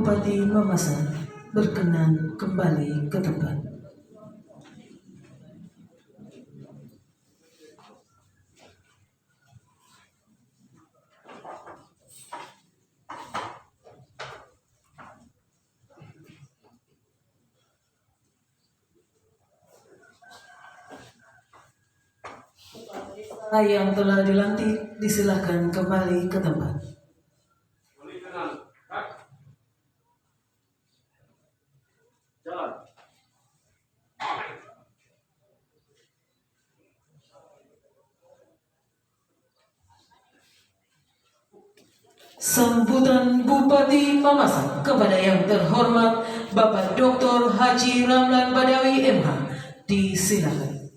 Bupati Mamasa berkenan kembali ke tempat. Yang telah dilantik disilakan kembali ke tempat. Sambutan Bupati Mamasa kepada yang terhormat Bapak Dr. Haji Ramlan Badawi MH disilakan.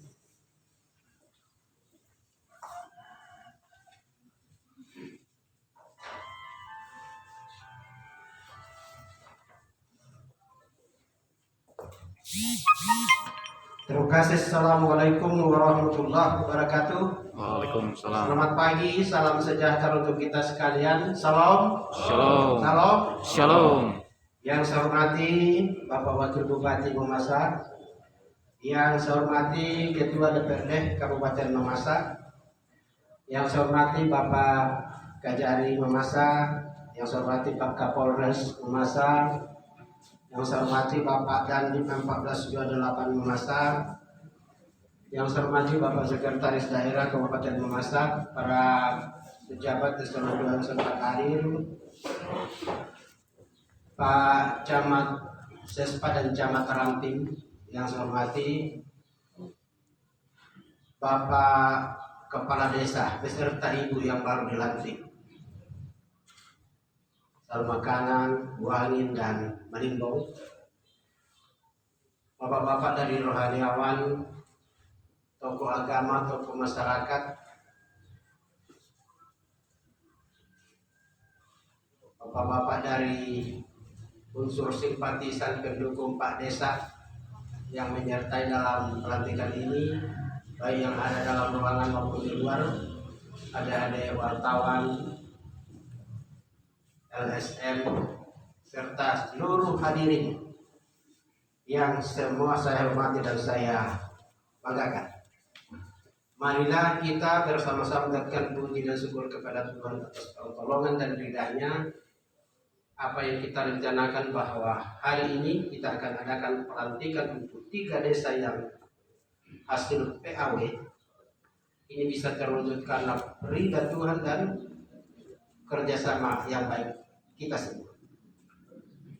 Terima kasih. Assalamualaikum warahmatullahi wabarakatuh. Waalaikumsalam. Selamat pagi, salam sejahtera untuk kita sekalian. Salam. Shalom. Salam. Shalom. Yang saya hormati Bapak Wakil Bupati Mamasa, yang saya hormati Ketua DPRD Kabupaten Mamasa, yang saya hormati Bapak Kajari Mamasa, yang saya hormati Pak Kapolres Mamasa, yang saya hormati Bapak Dandim 1428 Mamasa, yang saya hormati Bapak Sekretaris Daerah Kabupaten Mamasa, para pejabat eselon 2 serta karir, Pak Camat Sespa dan Camat Ranting, yang saya hormati Bapak Kepala Desa beserta Ibu yang baru dilantik, Salam Makanan, Bu Angin dan Malimbau, Bapak-bapak dari rohaniawan, tokoh agama, tokoh masyarakat, bapak-bapak dari unsur simpatisan pendukung Pak Desa yang menyertai dalam pelantikan ini, baik yang ada dalam ruangan maupun di luar, adik-adik wartawan, LSM, serta seluruh hadirin yang semua saya hormati dan saya banggakan. Marilah kita bersama-sama mengucapkan puji dan syukur kepada Tuhan atas pertolongan dan ridha-Nya. Apa yang kita rencanakan bahwa hari ini kita akan adakan pelantikan untuk 3 desa yang hasil PAW ini bisa terwujud karena ridha Tuhan dan kerjasama yang baik kita semua.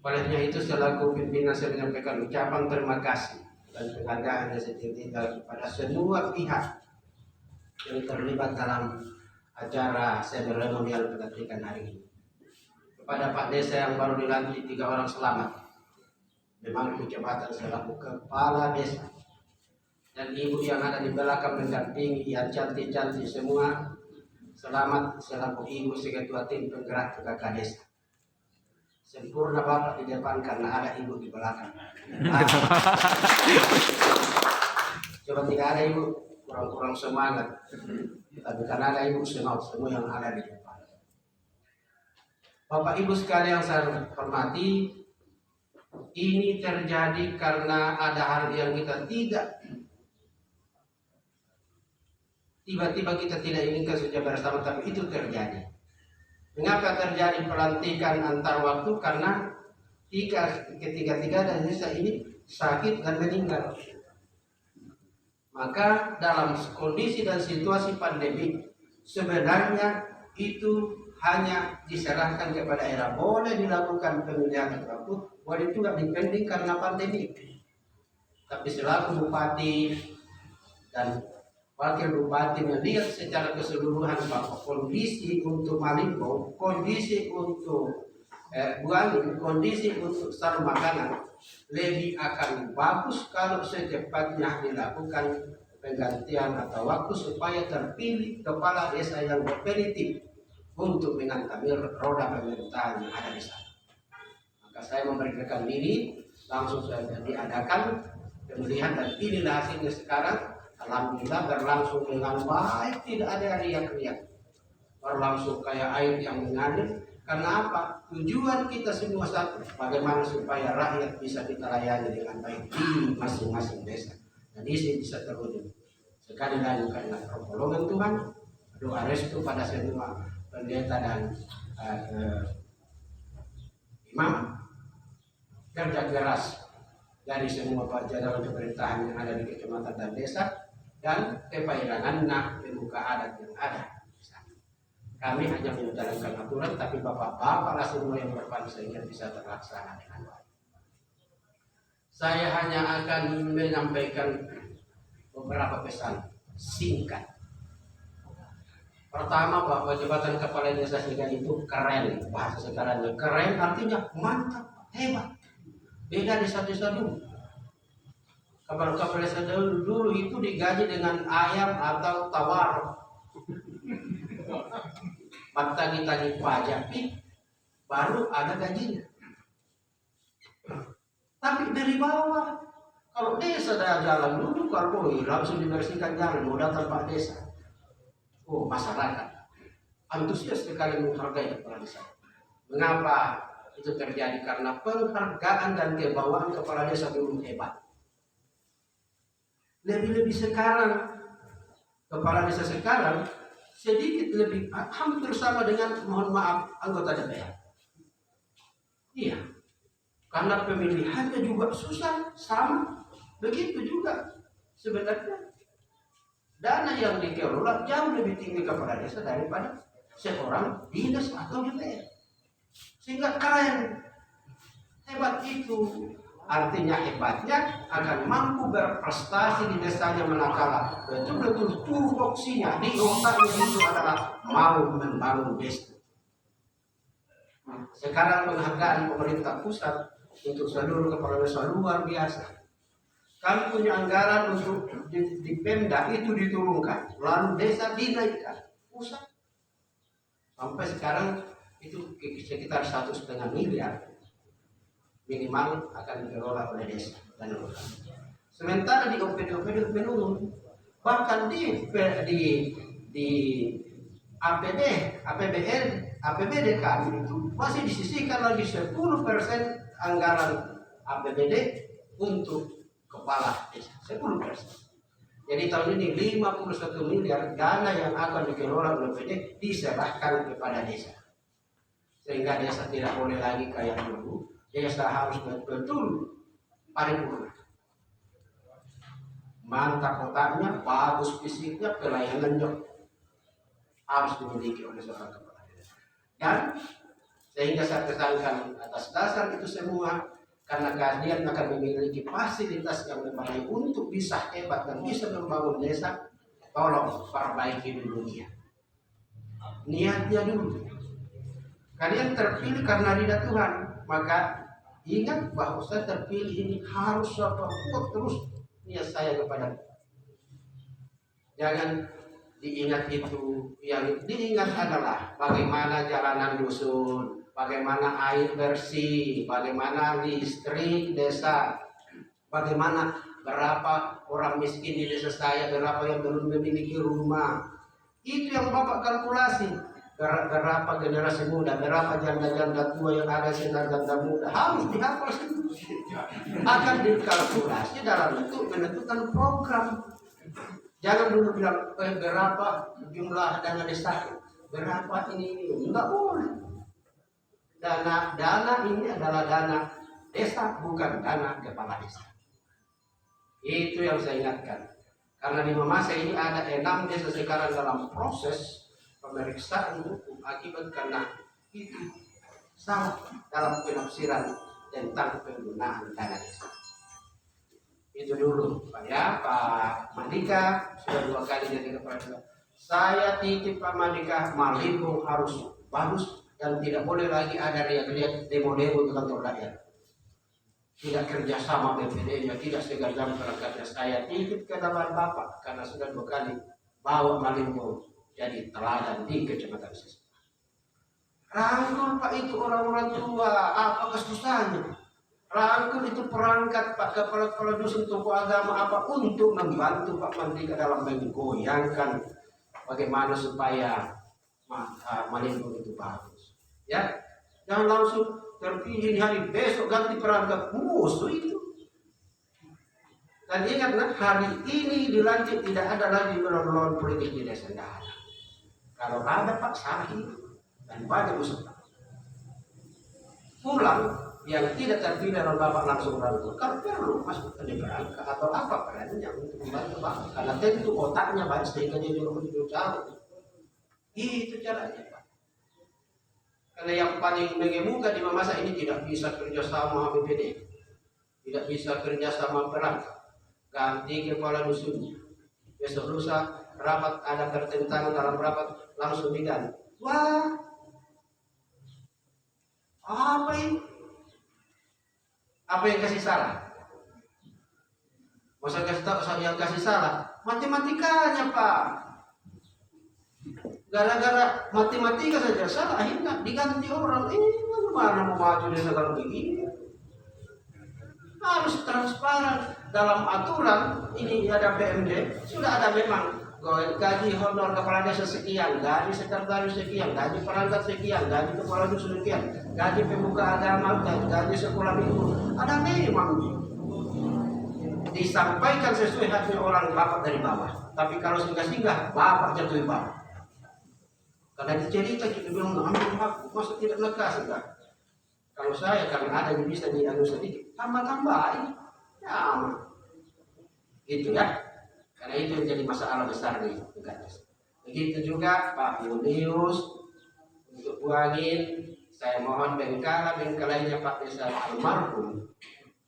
Olehnya itu selaku pimpinan saya menyampaikan ucapan terima kasih dan penghargaan yang setinggi-tingginya kepada semua pihak yang terlibat dalam acara seremonial pelantikan hari ini. Kepada Pak Desa yang baru dilantik 3 orang selamat memangku jabatan selaku kepala desa, dan ibu yang ada di belakang mendampingi yang cantik-cantik semua selamat selaku ibu seketua tim penggerak PKK desa. Sempurna Bapak di depan karena ada ibu di belakang. Coba tidak ada ibu kurang semangat, tapi karena ada ibu semua yang ada di depan. Bapak Ibu sekalian yang saya hormati, ini terjadi karena ada hal yang kita tiba-tiba kita tidak inginkan sejak bersama, tapi itu terjadi. Mengapa terjadi pelantikan antar waktu? Karena ketiga-tiga dari desa ini sakit dan meninggal. Maka dalam kondisi dan situasi pandemi sebenarnya itu hanya diserahkan kepada daerah. Boleh dilakukan pemilihan waktu, boleh juga dipending karena pandemi. Tapi selaku bupati dan wakil bupati melihat secara keseluruhan bahwa kondisi untuk Malimbau, kondisi untuk Buangin, kondisi untuk Salam Makanan lebih akan bagus kalau secepatnya dilakukan penggantian atau waktu supaya terpilih kepala desa yang definitif untuk mengantarkan roda pemerintahan yang ada di sana. Maka saya memberitakan diri, langsung saja diadakan pemilihan dan inilah hasilnya sekarang. Alhamdulillah berlangsung dengan baik, tidak ada riak-riak. Berlangsung kayak air yang mengalir, Karena apa? Tujuan kita semua satu, bagaimana supaya rakyat bisa kita layani dengan baik di masing-masing desa. Dan ini bisa terwujud. Sekali lagi karena pertolongan Tuhan, doa restu pada semua pendeta dan imam, kerja keras dari semua jajaran pemerintahan yang ada di kecamatan dan desa, dan kepailangan pemuka adat yang ada. Kami hanya menjalankan aturan, tapi bapak-bapak semua yang berperan sehingga bisa terlaksana dengan baik. Saya hanya akan menyampaikan beberapa pesan singkat. Pertama, bahwa jabatan kepala desa Sigan itu keren. Bahasa sekarangnya keren artinya mantap, hebat. Beda desa-desa dulu. Kepala desa dulu itu digaji dengan ayam atau tawar. Tagi-tagi pajak baru ada gajinya. Tapi dari bawah, kalau desa ada jalan dulu, kalau langsung dibersihkan jalan, mau datang Pak Desa. Oh, masyarakat antusias sekali menghargai kepala desa. Mengapa itu terjadi? Karena penghargaan dan kebawaan kepala desa dulu hebat. Lebih-lebih sekarang, kepala desa sekarang sedikit lebih hampir sama dengan, mohon maaf, anggota DPR. Iya, karena pemilihannya juga susah, sama. Begitu juga sebenarnya dana yang dikelola jauh lebih tinggi kepala desa daripada seorang dinas atau DPR. Sehingga keren, hebat itu. Artinya hebatnya akan mampu berprestasi di desanya, manakala betul-betul tupoksinya di otaknya itu adalah mau membangun desa. Sekarang penghargaan pemerintah pusat untuk seluruh kepala desa luar biasa. Kami punya anggaran untuk di Pemda itu diturunkan, lalu desa dinaikkan pusat. Sampai sekarang itu sekitar 1,5 miliar. Minimal akan dikelola oleh desa dan lurah. Sementara di OPD menurun, bahkan di APBD kami itu masih disisihkan lagi 10% anggaran APBD untuk kepala desa, 10%. Jadi tahun ini 51 miliar dana yang akan dikelola oleh OPD diserahkan kepada desa, sehingga desa tidak boleh lagi kayak dulu. Desa harus betul paripurna, mantap otaknya, bagus fisiknya, pelayanannya harus dimiliki oleh seorang kepala desa. Dan sehingga saya pesankan atas dasar itu semua, karena kalian akan memiliki fasilitas yang memadai untuk bisa hebat dan bisa membangun desa, tolong perbaiki dulu niatnya dulu. Kalian terpilih karena ridha Tuhan, maka ingat bahwa saya terpilih ini harus saya perkuat terus niat saya kepada. Jangan diingat itu, yang diingat adalah bagaimana jalanan dusun, bagaimana air bersih, bagaimana listrik desa, bagaimana berapa orang miskin di desa saya, berapa yang belum memiliki rumah. Itu yang Bapak kalkulasi. Berapa generasi muda, berapa janda-janda tua yang ada, janda-janda muda, harus dihafal semua. Akan dikalkulasi dalam bentuk menentukan program. Jangan dulu bilang berapa jumlah dana desa, berapa ini, enggak boleh. Dana ini adalah dana desa, bukan dana kepala desa. Itu yang saya ingatkan. Karena di masa ini ada 6 desa sekarang dalam proses pemeriksaan hukum akibat karena itu salah dalam penafsiran tentang penggunaan dana desa. Itu dulu Pak ya, Pak Mandika sudah 2 kali jadi kepala desa. Saya titip Pak Mandika, Malimpung harus bagus dan tidak boleh lagi ada riak-riak demo-demo di kantor rakyat. Tidak kerjasama BPD-nya, tidak segar-gar perangkatnya. Saya titip ke dalam Bapak karena sudah 2 kali bawa Malimpung jadi teladan di kecamatan Sisa. Rangkul Pak itu orang-orang tua, apa kesusahannya? Rangkul itu perangkat Pak kepala dusun, tokoh agama apa untuk membantu Pak Mandika dalam menggoyangkan bagaimana supaya Malimpung itu bagus. Ya, jangan langsung terpilih di hari besok ganti perangkat musuh itu. Dan ingatlah, hari ini dilantik tidak ada lagi melawan politik di desa. Tidak ada. Kalau ada Pak Sahi dan banyak usul pulang yang tidak terpilih oleh Bapak langsung rangkul. Kalau perlu masuk ke perangkat atau apa perannya untuk membantu Bapak. Karena tentu otaknya baik sehingga dia juga jauh. Itu caranya Pak. Karena yang paling mengemuka di masa ini tidak bisa kerjasama BPD, tidak bisa kerjasama perangkat. Ganti kepala dusunnya. Besok lusa rapat ada pertentangan dalam rapat langsung diganti. Wah, apa ini? Apa yang kasih salah? Masa kasih tahu yang kasih salah? Matematikanya Pak. Gara-gara matematika saja salah, akhirnya diganti orang. Ini mana mau maju di negara begini? Harus transparan dalam aturan. Ini ada PMD, sudah ada memang gaji honor kepala desa sekian, gaji sekretaris sekian, gaji perangkat sekian, gaji kepala dusun sekian, gaji pemuka agama, gaji sekolah minggu. Ada memang disampaikan sesuai hati orang bapak dari bawah. Tapi kalau singgah-singgah, bapak jatuh bawah. Karena dicerita kita bilang ambil hak, masa tidak nekas enggak? Kalau saya karena ada yang bisa dianu sedikit, tambah-tambahin, ya, gitu ya. Karena itu yang jadi masalah besar di negara. Begitu juga Pak Yunius untuk buangin, saya mohon bengkalanya Pak Desa almarhum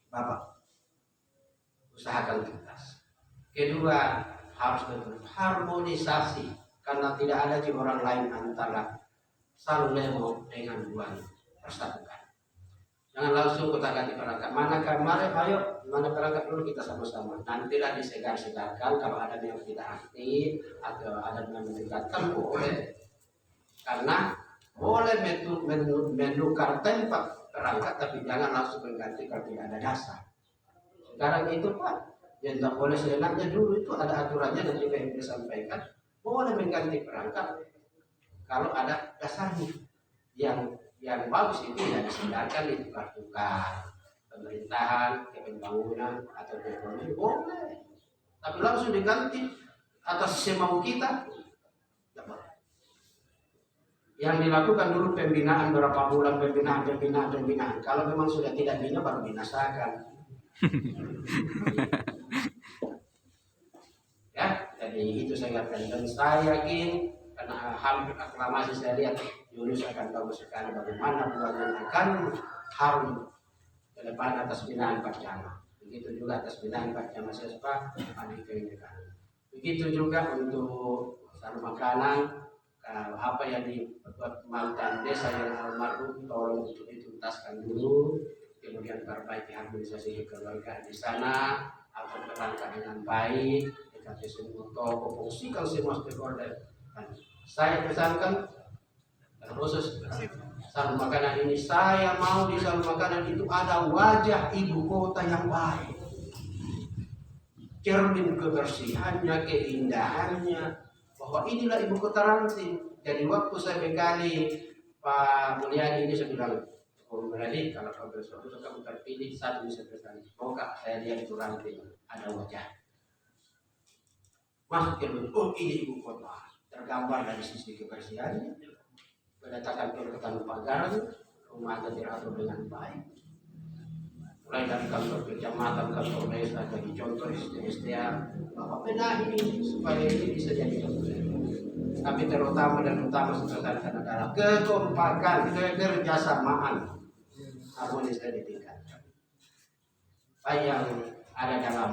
Bapak usahakan tuntas. Kedua, harus betul harmonisasi karena tidak ada di orang lain antara Salemo dengan Buang persatukan. Jangan langsung kita ganti perangkat. Mana kemarin, ayo mana perangkat dulu kita sama-sama. Nantilah disegar-segarkan kalau ada yang tidak aktif atau ada yang mendekatkan boleh. Karena boleh menukar tempat perangkat tapi jangan langsung mengganti kalau tidak ada dasar. Sekarang itu Pak, yang tak boleh seenaknya dulu itu ada aturannya nanti PMD sampaikan. Boleh mengganti perangkat kalau ada dasarnya yang bagus itu ya disedarkan ditukar-tukar pemerintahan, pembangunan atau ekonomi boleh, tapi langsung diganti atas semau kita. Yang dilakukan dulu pembinaan berapa bulan pembinaan. Kalau memang sudah tidak bina baru binasakan. Ya, jadi itu saya katakan dan saya yakin karena hampir aklamasi saya lihat Yunus akan bagus sekali bagaimana bulangan akan harum ke depan atas binaan Pak Camat. Begitu juga atas binaan Pak Camat Sespa Adi Kewinekaan. Begitu juga untuk sarung makanan apa yang dibuat mantan desa yang almarhum tolong untuk dituntaskan dulu, kemudian perbaiki harmonisasi kekeluargaan di sana, atau berangkat dengan baik, dikasih semua toko, fungsikan semua stakeholder. Saya pesankan khusus sarung makanan ini, saya mau di sarung makanan itu ada wajah ibu kota yang baik, cermin kebersihannya, keindahannya, bahwa inilah ibu kota Ranting. Jadi waktu saya bekali Pak Mulyadi ini saya bilang, oh Mulyadi kalau kau besok kamu terpilih satu bisa bertanya, semoga saya lihat itu Ranting ada wajah. Masuk ke oh ini ibu kota, tergambar dari sisi kebersihannya, mendatangkan perketan pagar, rumah teratur dengan baik, mulai dari kantor kecamatan, kantor desa, jadi contoh SDA, Bapak benahi ini supaya ini bisa jadi contoh. Tapi terutama dan utama sebenarnya adalah kekompakan, kekerjasamaan, harmonis dan ditingkatkan. Baik yang ada dalam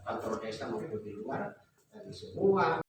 kantor desa maupun di luar, dan semua